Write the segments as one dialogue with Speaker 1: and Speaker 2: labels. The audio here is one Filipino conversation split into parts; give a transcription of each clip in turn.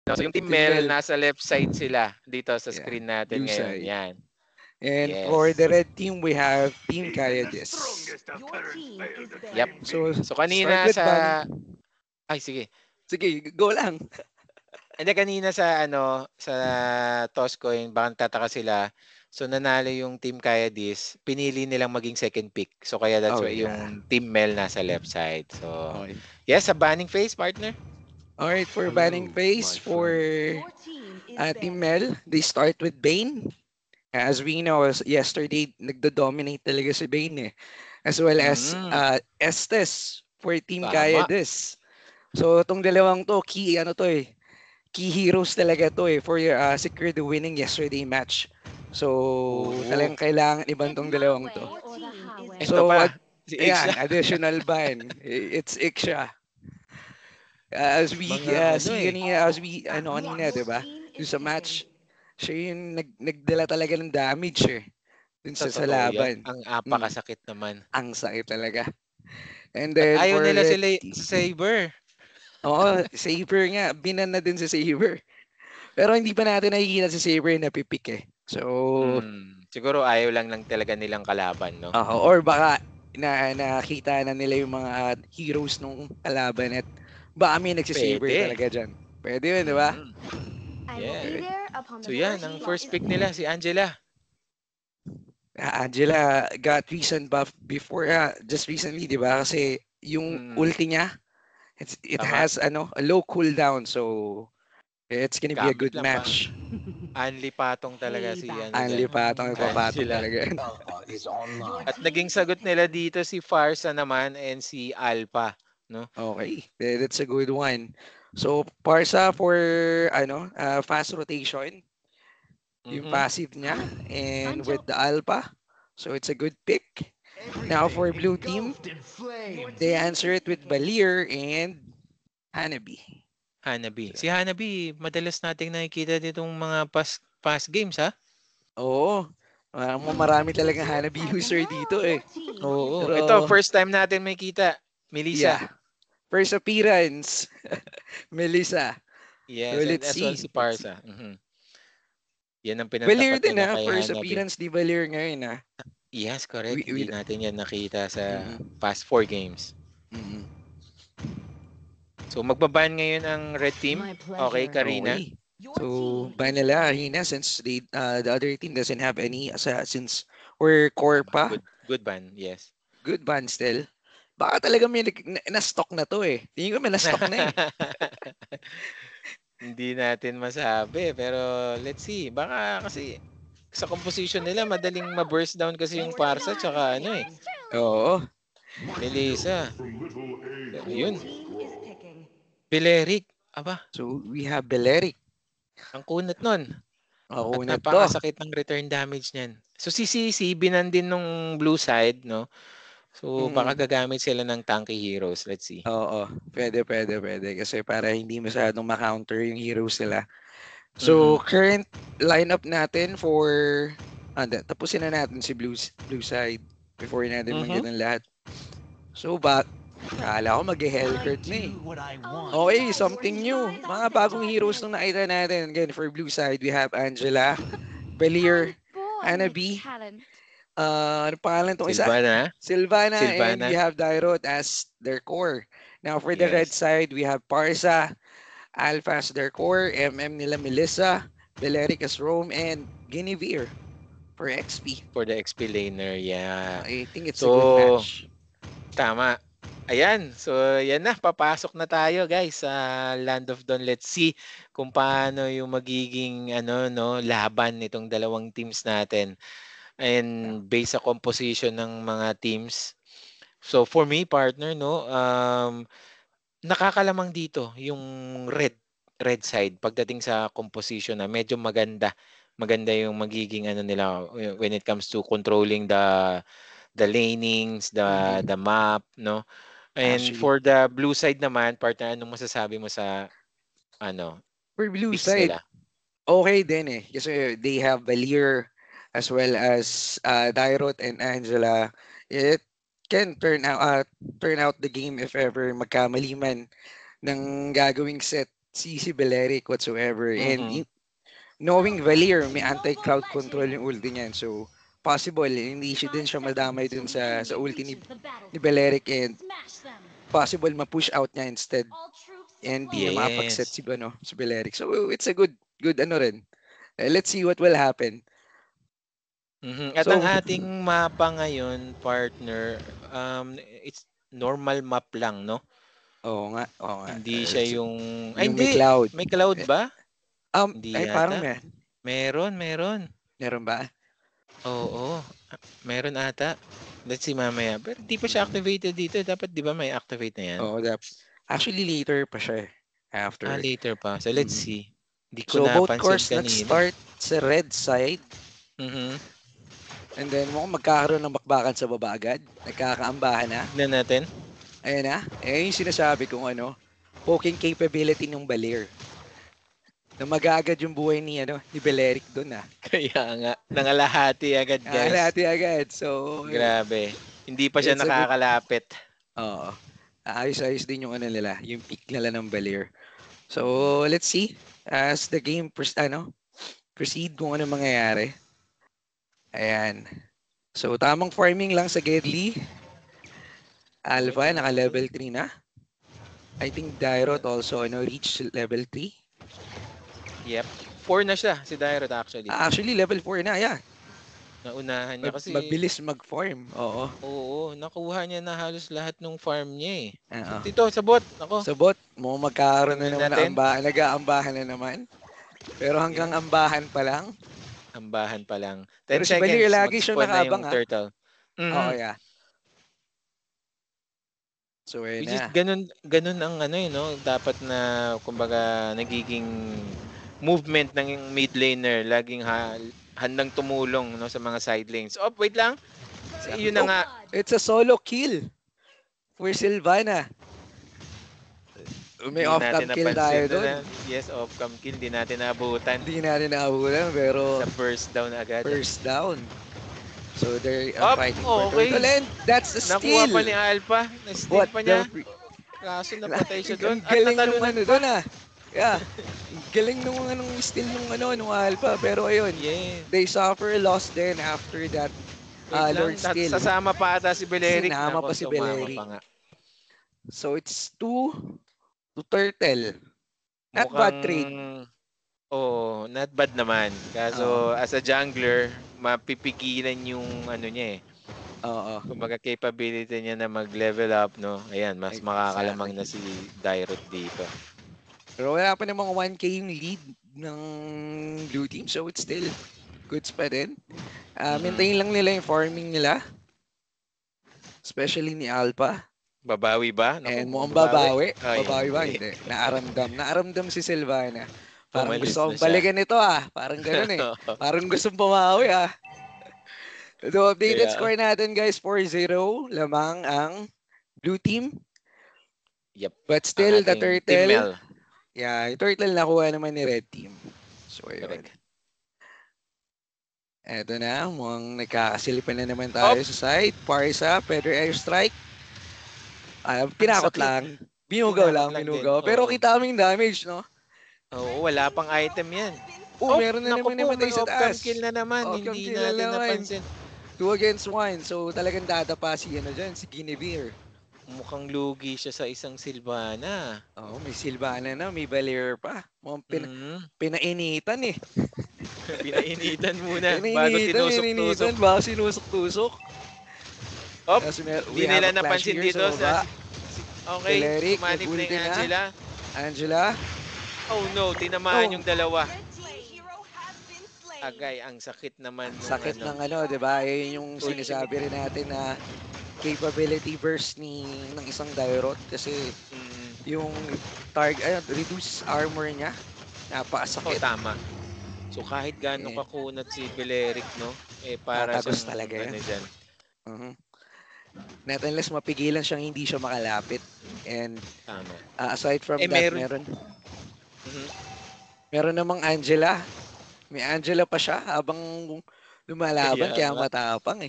Speaker 1: No, so yung Team
Speaker 2: Team
Speaker 1: Mel,
Speaker 2: Mel.
Speaker 1: nasa left side sila dito sa
Speaker 2: Yeah.
Speaker 1: screen natin
Speaker 2: Blue
Speaker 1: ngayon.
Speaker 2: side.
Speaker 1: Yan.
Speaker 2: And for
Speaker 1: Yes.
Speaker 2: the red team, we have Team Kayadis.
Speaker 1: Yep.
Speaker 2: So,
Speaker 1: So
Speaker 2: start
Speaker 1: kanina
Speaker 2: with Ban.
Speaker 1: sa... Ay, sige.
Speaker 2: Sige, go lang.
Speaker 1: Hindi, kanina sa toss coin, baka tataka sila. So nanalo yung Team Kayadis, pinili nilang maging second pick. So kaya that's
Speaker 2: Oh,
Speaker 1: why
Speaker 2: yeah.
Speaker 1: yung Team Mel nasa left side. So,
Speaker 2: Okay.
Speaker 1: yes, sa banning phase, partner.
Speaker 2: Alright, for banning
Speaker 3: Hello,
Speaker 2: phase,
Speaker 3: my
Speaker 2: for
Speaker 3: friend.
Speaker 2: Team Mel, they start with Bane. As we know, yesterday, nagdo-dominate talaga si Bane eh. As well as
Speaker 1: Mm,
Speaker 2: Estes for Team
Speaker 1: tama.
Speaker 2: Kayadis. So, itong dalawang to, key ano to eh. Key heroes talaga to eh for secure the winning yesterday match. So,
Speaker 1: Oo.
Speaker 2: talagang kailangan iban tong dalawang to.
Speaker 1: Ito
Speaker 2: So,
Speaker 1: pa, si Iksha.
Speaker 2: ayan, additional ban. It's Iksha. As we
Speaker 1: Mga ano
Speaker 2: see
Speaker 1: eh.
Speaker 2: kanina, as we ano kanina, 'di ba? Yung sa match, siya yung nagdala talaga ng damage eh dun sa
Speaker 1: Totoo yan.
Speaker 2: laban.
Speaker 1: Ang
Speaker 2: Mm,
Speaker 1: apakasakit naman.
Speaker 2: ang sakit talaga. And
Speaker 1: At
Speaker 2: then
Speaker 1: ayaw
Speaker 2: for
Speaker 1: nila
Speaker 2: red
Speaker 1: sila
Speaker 2: team,
Speaker 1: sa Saber.
Speaker 2: oo, Saber nga, binan na din si Saber. Pero hindi pa natin nakikita si Saber na pipik eh. So,
Speaker 1: Siguro ayaw lang talaga nilang kalaban, no?
Speaker 2: or baka nakita na nila yung mga heroes nung kalaban at baka may nagsisaber
Speaker 1: Pwede.
Speaker 2: talaga dyan. Pwede yun, di ba?
Speaker 1: Mm, yes.
Speaker 2: Okay.
Speaker 1: So yan, ang first pick nila, si Angela.
Speaker 2: Angela got recent buff before, just recently, di ba? Kasi yung
Speaker 1: Mm,
Speaker 2: ulti niya, it
Speaker 1: tama.
Speaker 2: has a low cooldown. So, it's gonna be a
Speaker 1: Gamit
Speaker 2: good
Speaker 1: lang pang
Speaker 2: match.
Speaker 1: Anli patong talaga si ano
Speaker 2: Anli
Speaker 1: dyan.
Speaker 2: patong ipapatong
Speaker 1: Angela.
Speaker 2: talaga.
Speaker 1: At naging sagot nila dito si Farsa naman and si Alpha, no?
Speaker 2: Okay, that's a good one. So, Parsa for fast rotation, yung
Speaker 1: Mm-mm.
Speaker 2: passive niya, and with the alpha. So, it's a good pick. Now, for blue team, they answer it with Balir and Hanabi.
Speaker 1: Hanabi. Si Hanabi, madalas nating nakikita ditong mga past games, ha?
Speaker 2: Oo, marami talagang Hanabi user dito eh.
Speaker 1: Oo. Ito,
Speaker 2: Pero,
Speaker 1: first time natin may kita. Melissa.
Speaker 2: yeah, first appearance, Melissa. So,
Speaker 1: Yes, and
Speaker 2: let's
Speaker 1: as well
Speaker 2: see.
Speaker 1: si
Speaker 2: Let's see.
Speaker 1: Parsa. Yan ang
Speaker 2: Balir
Speaker 1: pinantapat
Speaker 2: din
Speaker 1: nila kay
Speaker 2: first
Speaker 1: Hanabi.
Speaker 2: appearance ni Balir ngayon
Speaker 1: Yes,
Speaker 2: We,
Speaker 1: correct. Hindi
Speaker 2: we,
Speaker 1: natin yan nakita sa
Speaker 2: mm,
Speaker 1: past 4 games.
Speaker 2: mm,
Speaker 1: So, magbaban ngayon ang red team. Okay, Karina.
Speaker 2: okay. So, ban nila Hina since the other team doesn't have any since we're core
Speaker 1: Tama.
Speaker 2: pa.
Speaker 1: Good ban, yes.
Speaker 2: Good ban still. Baka talaga may na-stock na to eh. Tingin ko may na-stock na eh.
Speaker 1: Hindi natin masabi, pero let's see. Baka kasi sa composition nila, madaling ma-burst down kasi yung Parsa tsaka ano eh,
Speaker 2: Oo.
Speaker 1: Melissa. Yun, Pileric. Aba,
Speaker 2: So, we have Beleric.
Speaker 1: ang kunat nun. At
Speaker 2: Ako na to.
Speaker 1: napakasakit ng return damage niyan. So si CC, binan din nung blue side, no? So baka
Speaker 2: Mm,
Speaker 1: gagamit sila ng tanky heroes. Let's see.
Speaker 2: oo. Pwede. Kasi para hindi masyadong ma-counter yung heroes nila. So,
Speaker 1: Mm-mm.
Speaker 2: current lineup natin for... tapusin na natin si blue side before natin
Speaker 1: Mhm.
Speaker 2: ng lahat. So, akala ko mag-Hellcurt na eh. Okay, something new. Mga bagong heroes nung nakita natin. Again, for blue side, we have Angela, Belir, Hanabi, ano pangalan tong isa?
Speaker 1: Silvana.
Speaker 2: Sylvana, and we
Speaker 1: Silvana.
Speaker 2: have Dairot as their core. Now, for the red
Speaker 1: Yes.
Speaker 2: side, we have Parsa, Alpha as their core, MM nila Melissa, Beleric as Rome, and Guinevere for XP.
Speaker 1: For the XP laner, yeah.
Speaker 2: I think it's a good
Speaker 1: So,
Speaker 2: match.
Speaker 1: tama. Ayan. So, yan na. Papasok na tayo, guys, sa Land of Dawn. Let's see kung paano yung magiging laban nitong dalawang teams natin. And based sa composition ng mga teams. So, for me, partner, nakakalamang dito yung red side pagdating sa composition na medyo maganda yung magiging nila when it comes to controlling the lanings,
Speaker 2: Mhm.
Speaker 1: the map, no? And
Speaker 2: Actually,
Speaker 1: for the blue side naman, partner, anong masasabi mo sa ano
Speaker 2: for blue
Speaker 1: picks
Speaker 2: side,
Speaker 1: nila?
Speaker 2: okay din eh. Kasi they have Valir as well as Dairot and Angela. It can turn out the game if ever magkamali man ng gagawing set si Balearic whatsoever. And
Speaker 1: Mhm.
Speaker 2: knowing Valier, may anti-crowd control yung ulti niyan. So, possible, hindi siya din siya madamay dun sa ulti ni Balearic, and possible ma-push out niya instead. And di niya mapag-set
Speaker 1: Yes.
Speaker 2: si Balearic. So, it's a good ano rin. Let's see what will happen.
Speaker 1: At ang
Speaker 2: So,
Speaker 1: ating mapa ngayon, partner, it's normal map lang, no?
Speaker 2: oo nga, oo nga.
Speaker 1: Hindi siya yung ay
Speaker 2: Yung may
Speaker 1: hindi,
Speaker 2: cloud.
Speaker 1: may cloud
Speaker 2: Eh,
Speaker 1: ba? Hindi
Speaker 2: ay parang
Speaker 1: yata. Meron.
Speaker 2: meron ba?
Speaker 1: Oo, meron ata. Let's see mamaya. Pero di pa siya activated dito. Dapat di ba may activate na yan?
Speaker 2: Oo, actually later pa siya eh. After.
Speaker 1: Later pa. So let's
Speaker 2: Mm.
Speaker 1: see. Di ko
Speaker 2: So, both
Speaker 1: napansin
Speaker 2: cores
Speaker 1: kanina.
Speaker 2: nag-start sa red side.
Speaker 1: Mhm.
Speaker 2: And then, mukhang magkakaroon ng bakbakan sa baba agad. Nagkakaambahan na.
Speaker 1: Tignan natin.
Speaker 2: Ayan na. Yung sinasabi kong poking capability ng Balir. Na mag-aagad yung buhay ni Beleric doon
Speaker 1: Kaya nga, nangalahati agad, guys.
Speaker 2: Alati agad. So,
Speaker 1: Grabe. Hindi pa siya
Speaker 2: it's a good,
Speaker 1: nakakalapit.
Speaker 2: oo. Ayos-ayos din yung nila, yung pick nila ng Balir. So, let's see. As the game proceed kung ano mangyayari. Ayan. So, tamang farming lang sa Gedli. Alpha, naka-level 3 na. I think Dairot also reach level 3.
Speaker 1: Yep. 4 na siya, si Dairot actually.
Speaker 2: Actually, level 4 na, yeah.
Speaker 1: Naunahan niya kasi.
Speaker 2: Mabilis mag-farm, oo.
Speaker 1: Oo, nakuha niya na halos lahat ng farm niya eh.
Speaker 2: Oo.
Speaker 1: Dito, sa bot. Ako.
Speaker 2: Sa bot, mo magkakaroon na
Speaker 1: Tingnan
Speaker 2: naman
Speaker 1: natin.
Speaker 2: nag-aambahan na naman. Pero hanggang
Speaker 1: Yan.
Speaker 2: ambahan pa lang.
Speaker 1: Ambahan pa lang. 10
Speaker 2: Pero si
Speaker 1: seconds,
Speaker 2: Balir lagi siyang
Speaker 1: mag-spawn na
Speaker 2: nakabang
Speaker 1: yung turtle.
Speaker 2: Oo,
Speaker 1: Mhm.
Speaker 2: yeah. So, ayun
Speaker 1: Which is
Speaker 2: na.
Speaker 1: ganun ang no, dapat na kumbaga nagiging movement ng mid laner, laging handang tumulong no sa mga side lanes. Oh, wait lang. Yun na nga.
Speaker 2: It's a solo kill for Sylvana. May
Speaker 1: Di
Speaker 2: off-cam
Speaker 1: natin
Speaker 2: kill tayo
Speaker 1: napansin
Speaker 2: doon.
Speaker 1: na. Yes, off-cam kill. Di natin naabutan.
Speaker 2: Hindi natin naabulan, pero
Speaker 1: Sa first down agad.
Speaker 2: first down. So, they're fighting for
Speaker 1: Okay.
Speaker 2: turtle, and that's a
Speaker 1: Nakuha pa
Speaker 2: steal.
Speaker 1: ni Alpha. Na-steal
Speaker 2: What
Speaker 1: pa
Speaker 2: the
Speaker 1: niya. Kaso napatay siya doon.
Speaker 2: Ang
Speaker 1: At
Speaker 2: galing nung
Speaker 1: natalunan pa.
Speaker 2: doon Yeah. Galing nung steal nung Alpha. Pero ayun,
Speaker 1: Yeah.
Speaker 2: they suffer a loss then after that
Speaker 1: Wait lang.
Speaker 2: Lord steal.
Speaker 1: Sasama pa ata si Beleric.
Speaker 2: Sinama
Speaker 1: Nako,
Speaker 2: pa si
Speaker 1: sumama
Speaker 2: Beleric.
Speaker 1: pa nga.
Speaker 2: So it's 2 to turtle. Not
Speaker 1: Mukhang,
Speaker 2: bad trade.
Speaker 1: not bad naman. Kaso,
Speaker 2: Oo.
Speaker 1: as a jungler, mapipigilan yung niya eh.
Speaker 2: Oo.
Speaker 1: Kumbaga capability niya na mag-level up, no? Ayan, mas makakalamang na si Dairot dito.
Speaker 2: Pero wala pa namang 1K yung lead ng blue team. So it's still goods pa din. Maintain lang nila yung farming nila. Especially ni Alpha.
Speaker 1: Babawi ba? Naku,
Speaker 2: And mukhang babawi. Babawi ba? Hindi. Naaramdam si Sylvana. Parang
Speaker 1: Umalis
Speaker 2: gusto
Speaker 1: na
Speaker 2: kong
Speaker 1: siya.
Speaker 2: balikan ito Parang ganun Parang gustong pumawi So updated
Speaker 1: Kaya,
Speaker 2: score natin guys, 4-0. Lamang ang blue team.
Speaker 1: yep.
Speaker 2: But
Speaker 1: Ang
Speaker 2: still the
Speaker 1: ating Team Mel.
Speaker 2: turtle. Yeah, yung turtle nakuha naman ni red team. So ayun.
Speaker 1: Correct.
Speaker 2: Eto na, mukhang nagkakasilipan na naman tayo sa side. Parsa, Pedro airstrike. Tinakot
Speaker 1: sakit.
Speaker 2: lang. Binugaw lang,
Speaker 1: din.
Speaker 2: binugaw. Pero
Speaker 1: Oo.
Speaker 2: kita kaming damage, no?
Speaker 1: Oo, wala pang item yan.
Speaker 2: Meron na
Speaker 1: naku
Speaker 2: naman
Speaker 1: po,
Speaker 2: namatay
Speaker 1: may
Speaker 2: sa
Speaker 1: off-cam
Speaker 2: taas.
Speaker 1: kill na naman.
Speaker 2: Off-cam
Speaker 1: Hindi
Speaker 2: kill na
Speaker 1: natin
Speaker 2: naman.
Speaker 1: napansin.
Speaker 2: 2 against 1. So talagang dadapa si dyan, si Guinevere.
Speaker 1: Mukhang lugi siya sa isang Sylvana.
Speaker 2: May Sylvana na, may Valier pa. Mukhang pinainitan
Speaker 1: Pinainitan muna bago tinusok-tusok.
Speaker 2: Bago sinusok-tusok.
Speaker 1: Hindi nila napansin dito. Okay,
Speaker 2: Beleric,
Speaker 1: sumanib na yung Angela.
Speaker 2: Angela.
Speaker 1: Oh no, tinamaan yung dalawa. Agay, ang sakit naman.
Speaker 2: Sakit ng diba? Yun yung sinasabi rin natin na capability burst ng isang Dairot kasi yung reduce armor niya. Napakasakit.
Speaker 1: Tama. So kahit gaano kakunat si Beleric, no? Para
Speaker 2: tatagos
Speaker 1: siyang
Speaker 2: talaga yan.
Speaker 1: Dyan.
Speaker 2: Not unless mapigilan siyang hindi siya makalapit. And
Speaker 1: tama.
Speaker 2: Aside from that, meron namang Angela. May Angela pa siya habang lumalaban, kaya matapang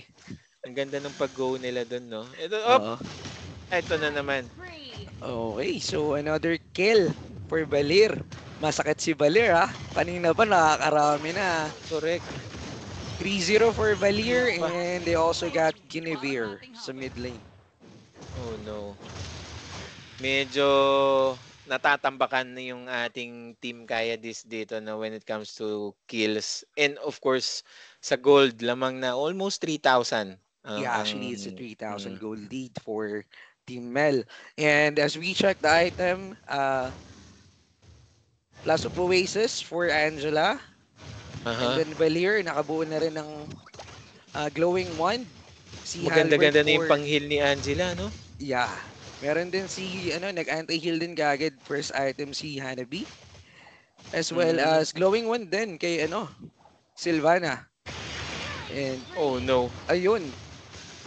Speaker 1: Ang ganda ng pag-go nila dun, no? Ito na naman.
Speaker 2: Okay, so another kill for Valir. Masakit si Valir ha. Kanina pa nakakarami na.
Speaker 1: Correct.
Speaker 2: 3-0 for Valir
Speaker 1: Yun pa.
Speaker 2: and they also got Guinevere sa mid lane.
Speaker 1: Oh no. Medyo natatambakan na yung ating team kaya dito na when it comes to kills. And of course, sa gold, lamang na almost 3,000.
Speaker 2: Yeah, actually it's a 3,000
Speaker 1: mm,
Speaker 2: gold lead for Team Mel. And as we check the item, Plus of Oasis for Angela. And then Valir, nakabuo na rin ng glowing wand. Si
Speaker 1: maganda-ganda
Speaker 2: Halbert
Speaker 1: na yung
Speaker 2: for...
Speaker 1: pang-heal ni Angela, no?
Speaker 2: Yeah. Meron din si, nag-anti-heal din kagad. First item si Hanabi. As well as glowing wand din kay, Sylvana. And,
Speaker 1: oh no.
Speaker 2: ayun.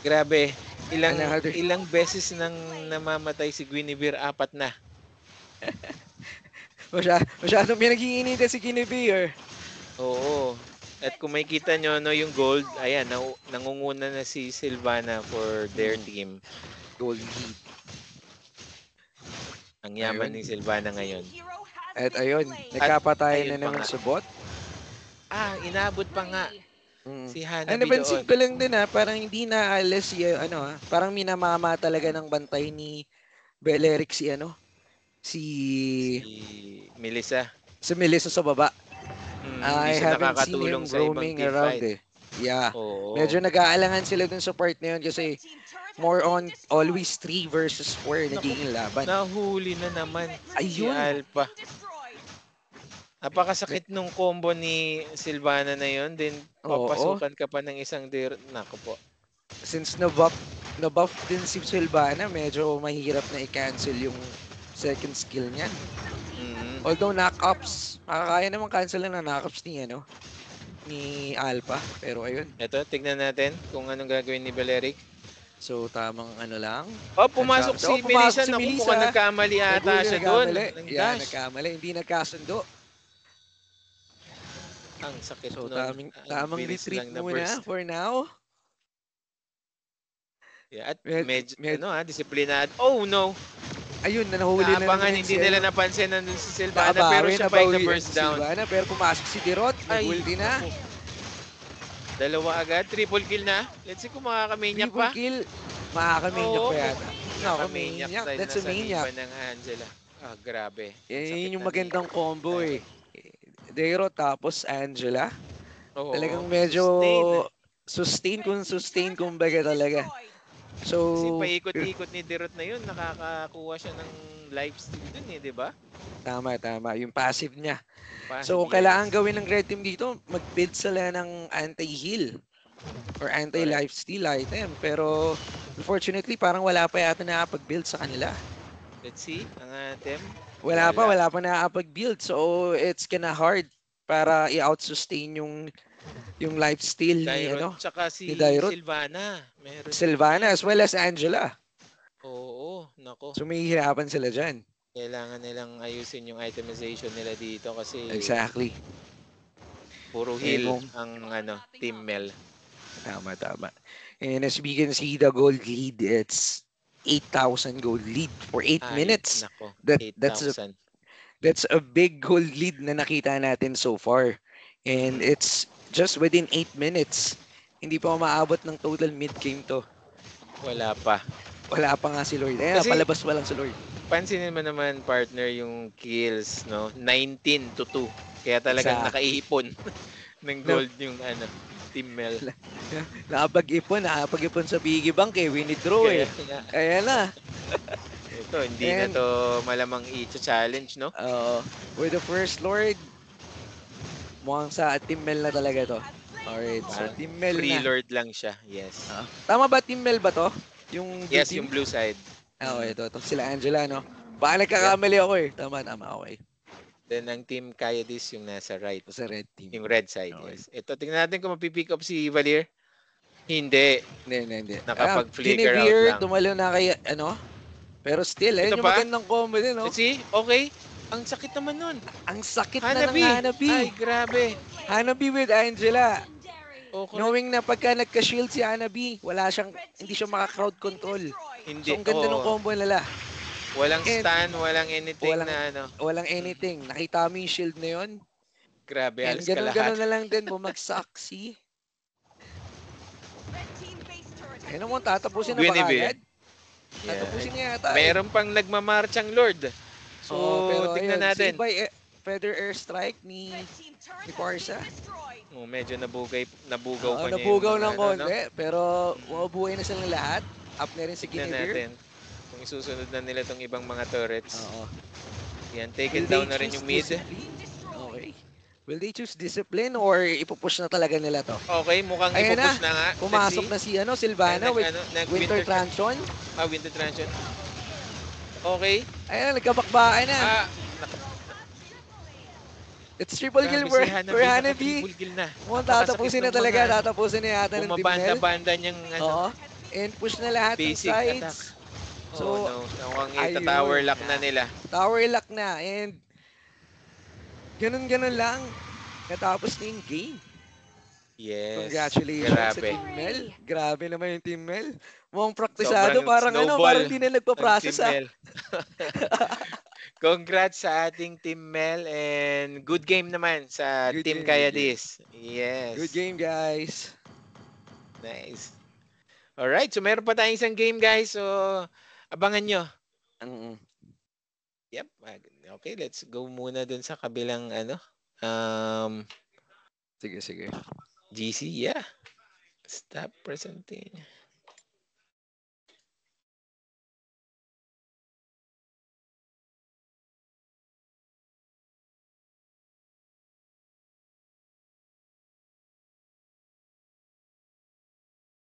Speaker 1: Grabe. Ilang beses nang namamatay si Guinevere? 4 na.
Speaker 2: Masyadong pinag-iinitan si Guinevere.
Speaker 1: Oo. At kung makikita nyo, no, yung gold, ayan, nangunguna na si Sylvana for their team.
Speaker 2: Gold lead.
Speaker 1: Ang yaman ni Sylvana ngayon.
Speaker 2: At ayun, nagkapatayan na naman
Speaker 1: nga.
Speaker 2: sa bot.
Speaker 1: Inabot pa nga. Si Hanabi
Speaker 2: napansin
Speaker 1: doon.
Speaker 2: ko lang din parang hindi na alas si, parang minamama talaga ng bantay ni Beleric si, si
Speaker 1: Melissa.
Speaker 2: Si Melissa sa baba. I
Speaker 1: siya
Speaker 2: haven't seen him
Speaker 1: nakakatulong sa ibang
Speaker 2: roaming
Speaker 1: team
Speaker 2: around
Speaker 1: fight.
Speaker 2: Yeah.
Speaker 1: Oo.
Speaker 2: Medyo nag-aalangan sila dun sa part na yun kasi more on always 3 versus 4 nagiging laban.
Speaker 1: Nahuli na naman si
Speaker 2: Ayun.
Speaker 1: Alpha. Napakasakit nung combo ni Sylvana na yun. Then, papasukan ka pa ng isang Nako po.
Speaker 2: Since na-buff din si Sylvana, medyo mahirap na i-cancel yung second skill niyan. Although knock-ups, makakaya naman cancel na knock-ups ni Alpha. Pero ayun.
Speaker 1: Ito, tignan natin kung anong gagawin ni Beleric.
Speaker 2: So, tamang lang.
Speaker 1: Pumasok si Melissa. Naku, mukhang nagkamali ata siya doon.
Speaker 2: Yeah, nagkamali. Hindi nagkasundo.
Speaker 1: Ang sakit
Speaker 2: so,
Speaker 1: nun.
Speaker 2: tamang retreat muna for now.
Speaker 1: Yeah, at medyo disiplinado. Oh, no!
Speaker 2: Ayun, nahuli na
Speaker 1: naman. Hindi nila napansin na si Sylvana, pero siya pa yung na-burst down.
Speaker 2: Sylvana, pero pumasok si Dirot. Nag-ulti na.
Speaker 1: Dalawa agad. Triple kill na. Let's see kung makaka-maniac pa.
Speaker 2: Triple kill. Makaka-maniac pa yata.
Speaker 1: Nakaka-maniac. That's a maniac. Ng Angela. Grabe.
Speaker 2: Yun yung magandang combo Dero tapos Angela. Talagang medyo sustain kumbaga talaga. So,
Speaker 1: kasi paikot-ikot ni Dirot na yun, nakakakuha siya ng lifesteal dun di ba?
Speaker 2: Tama. Yung passive niya. So, kung kailangan gawin ng red team dito, mag-build sila ng anti-heal or anti-lifesteal item. Pero, unfortunately, parang wala pa yata nakapag-build sa kanila.
Speaker 1: Let's see, ang item.
Speaker 2: Wala pa nakapag-build. So, it's kinda hard para i-out-sustain yung lifesteal ni
Speaker 1: tsaka si Sylvana.
Speaker 2: Sylvana as well as Angela.
Speaker 1: Oo, nako.
Speaker 2: So may hirapan sila dyan.
Speaker 1: Kailangan nilang ayusin yung itemization nila dito kasi
Speaker 2: exactly.
Speaker 1: Puro heal ang Team Mel.
Speaker 2: Tama. And as we can see the gold lead, it's 8,000 gold lead for 8 minutes.
Speaker 1: Nako,
Speaker 2: 8,000. That's a big gold lead na nakita natin so far. And it's just within 8 minutes. Hindi pa umaabot ng total mid-game to.
Speaker 1: Wala pa nga
Speaker 2: si Lord. Palabas pa lang si Lord.
Speaker 1: Pansinin mo naman, partner, yung kills, no? 19-2. Kaya talagang nakaipon ng gold yung Team Mel.
Speaker 2: Nakapag-ipon sa Piggy Bank winidraw Kaya na.
Speaker 1: Ito, hindi na to malamang i-challenge, no?
Speaker 2: With the first Lord, mukhang sa Team Mel na talaga to. Alright, so Team Mel
Speaker 1: free
Speaker 2: na.
Speaker 1: Lord lang siya, yes.
Speaker 2: Tama ba Team Mel ba to? Yung
Speaker 1: yes,
Speaker 2: team?
Speaker 1: yung blue side.
Speaker 2: Ito. Sila Angela, no? Baka nagkakamali ako Tama, okay.
Speaker 1: Then, ang Team Kayadis yung nasa right.
Speaker 2: Sa red team.
Speaker 1: Yung red side, yes. Ito, tingnan natin kung mapipick up si Valir. Hindi. Nakapag-flicker out lang.
Speaker 2: Tumalo na kay, Pero still, yung magandang combo din, no?
Speaker 1: Let's see, okay. Ang sakit naman nun.
Speaker 2: Ang sakit na ng Hanabi.
Speaker 1: Ay, grabe.
Speaker 2: Hanabi with Angela.
Speaker 1: Okay.
Speaker 2: Knowing na pagka nagka-shield si Hanabi, hindi siya maka-crowd control.
Speaker 1: Hindi.
Speaker 2: So, ang ganda ng combo nila.
Speaker 1: Walang
Speaker 2: And
Speaker 1: stun, walang anything
Speaker 2: walang
Speaker 1: na ano.
Speaker 2: walang anything. Nakita mo yung shield na yun?
Speaker 1: Grabe,
Speaker 2: And
Speaker 1: halos
Speaker 2: ganun-ganun
Speaker 1: kalahat.
Speaker 2: na lang din bumagsak. See? Ayun naman, tatapusin na ba
Speaker 1: Guinevere.
Speaker 2: kagad?
Speaker 1: Yeah.
Speaker 2: Tatapusin na yata eh.
Speaker 1: Meron pang nagmamarchang Lord. So,
Speaker 2: Pero
Speaker 1: tignan
Speaker 2: ayun,
Speaker 1: natin.
Speaker 2: save by Feather Airstrike ni Parsa.
Speaker 1: Medyo nabugaw pa niya yung
Speaker 2: Nabugaw
Speaker 1: mga
Speaker 2: ng
Speaker 1: ano, no?
Speaker 2: konti, pero mabubuhay na silang lahat. Up na rin si
Speaker 1: Tignan
Speaker 2: Guinevere.
Speaker 1: natin kung isusunod na nila tong ibang mga turrets.
Speaker 2: Oo.
Speaker 1: Yan,
Speaker 2: Will
Speaker 1: taken
Speaker 2: they
Speaker 1: down na rin
Speaker 2: choose
Speaker 1: yung mid.
Speaker 2: discipline? Okay. Will they choose discipline or ipupush na talaga nila to?
Speaker 1: Okay, mukhang
Speaker 2: Ayan na.
Speaker 1: ipupush na nga. Let's
Speaker 2: Pumasok
Speaker 1: see.
Speaker 2: na si
Speaker 1: Ay,
Speaker 2: Sylvana with Winter
Speaker 1: nag-winter
Speaker 2: Transion.
Speaker 1: winter transition. Okay.
Speaker 2: Ayan, nagkabakbaan na.
Speaker 1: Ah,
Speaker 2: It's triple kill
Speaker 1: grabe si
Speaker 2: for
Speaker 1: Hanabi,
Speaker 2: Hanabi.
Speaker 1: naka-triple kill na.
Speaker 2: Mukhang
Speaker 1: Napakasakit
Speaker 2: tatapusin na
Speaker 1: ng mga
Speaker 2: talaga.
Speaker 1: ano,
Speaker 2: Tatapusin na yata ng Team Mel.
Speaker 1: bumabanda-banda niyang ano,
Speaker 2: Oo. And push na lahat ng
Speaker 1: basic attack.
Speaker 2: sides.
Speaker 1: Oh
Speaker 2: So,
Speaker 1: no, mukhang ita-tower
Speaker 2: ayun.
Speaker 1: lock na nila.
Speaker 2: Tower lock na. And ganun-ganun lang. Natapos na yung game.
Speaker 1: Yes,
Speaker 2: Congratulations sa
Speaker 1: grabe.
Speaker 2: Team Mel. Grabe naman yung Team Mel. Mukhang praktisado.
Speaker 1: Sobrang
Speaker 2: Parang
Speaker 1: snowball
Speaker 2: di na
Speaker 1: ng Team
Speaker 2: nagpa-process ah.
Speaker 1: Mel. Congrats sa ating Team Mel and good game naman sa
Speaker 2: Good
Speaker 1: Team
Speaker 2: game, good game.
Speaker 1: Kayadis. Yes.
Speaker 2: Good game, guys.
Speaker 1: Nice. Alright, so meron pa tayong isang game guys. So, abangan nyo.
Speaker 2: Mm.
Speaker 1: Yep. Okay, let's go muna dun sa kabilang ano.
Speaker 2: Sige.
Speaker 1: GC, yeah. Stop presenting.